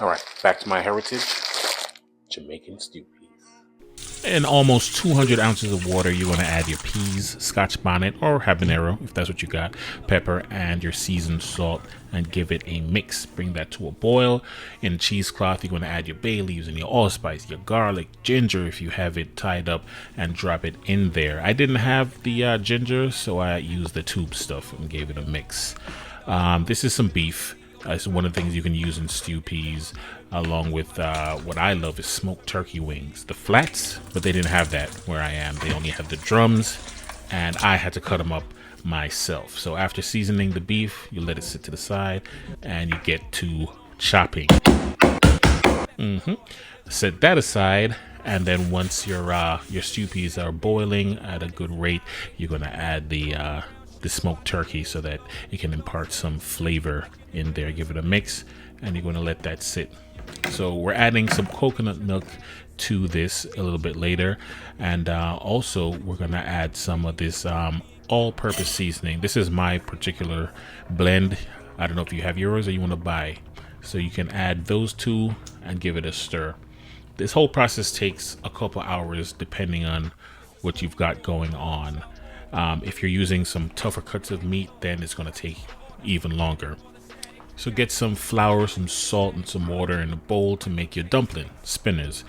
All right, back to my heritage, Jamaican stew peas. In almost 200 ounces of water, you're going to add your peas, scotch bonnet or habanero, if that's what you got, pepper, and your seasoned salt, and give it a mix. Bring that to a boil. In a cheesecloth, you're going to add your bay leaves and your allspice, your garlic, ginger if you have it tied up, and drop it in there. I didn't have the ginger, so I used the tube stuff and gave it a mix. This is some beef. It's one of the things you can use in stew peas, along with what I love is smoked turkey wings. The flats, but they didn't have that where I am. They only have the drums, and I had to cut them up myself. So after seasoning the beef, you let it sit to the side, and you get to chopping. Set that aside, and then once your stew peas are boiling at a good rate, you're gonna add the smoked turkey so that it can impart some flavor in there. Give it a mix, and you're going to let that sit. So we're adding some coconut milk to this a little bit later, and also we're going to add some of this all-purpose seasoning. This is my particular blend. I don't know if you have yours or you want to buy, so you can add those two and give it a stir. This whole process takes a couple hours depending on what you've got going on. If you're using some tougher cuts of meat, then it's going to take even longer. So get some flour, some salt, and some water in a bowl to make your dumpling spinners.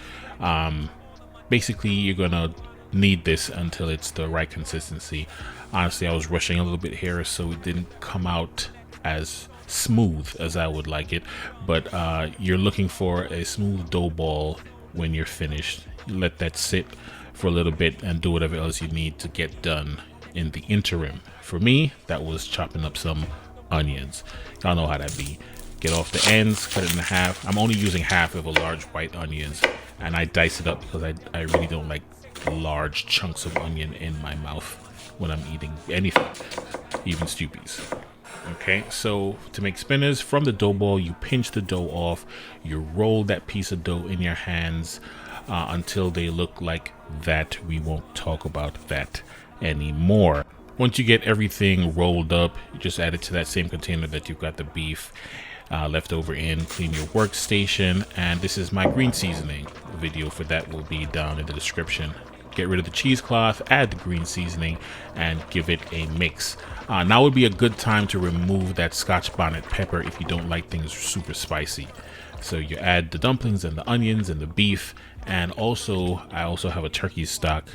Basically, you're going to need this until it's the right consistency. Honestly, I was rushing a little bit here, so it didn't come out as smooth as I would like it. But you're looking for a smooth dough ball when you're finished. You let that sit for a little bit and do whatever else you need to get done in the interim. For me, that was chopping up some onions. Y'all know how that be. Get off the ends, cut it in half. I'm only using half of a large white onions, and I dice it up because I really don't like large chunks of onion in my mouth when I'm eating anything, even stew peas. Okay, so to make spinners, from the dough ball, you pinch the dough off, you roll that piece of dough in your hands until they look like that. We won't talk about that anymore. Once you get everything rolled up, you just add it to that same container that you've got the beef left over in. Clean your workstation, and this is my green seasoning. The video for that will be down in the description. Get rid of the cheesecloth, add the green seasoning, and give it a mix. Now would be a good time to remove that scotch bonnet pepper if you don't like things super spicy. So you add the dumplings and the onions and the beef, and I also have a turkey stock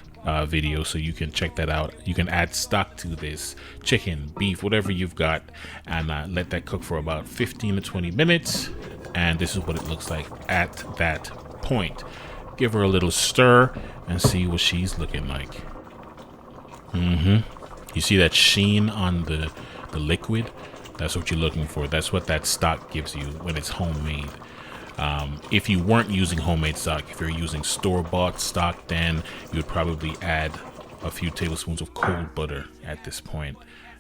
video, so you can check that out. You can add stock to this, chicken, beef, whatever you've got, and let that cook for about 15 to 20 minutes. And this is what it looks like at that point. Give her a little stir and see what she's looking like. You see that sheen on the liquid? That's what you're looking for. That's what that stock gives you when it's homemade. If you weren't using homemade stock, if you're using store-bought stock, then you would probably add a few tablespoons of cold butter at this point.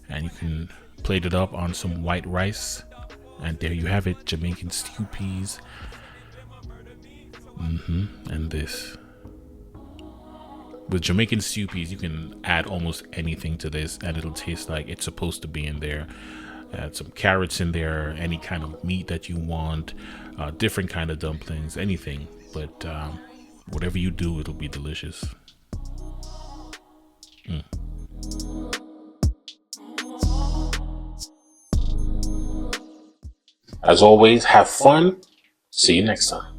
And you can plate it up on some white rice. And there you have it, Jamaican stew peas. And this. With Jamaican stew peas, you can add almost anything to this, and it'll taste like it's supposed to be in there. Add some carrots in there, any kind of meat that you want, different kind of dumplings, anything. But whatever you do, it'll be delicious. As always, have fun. See you next time.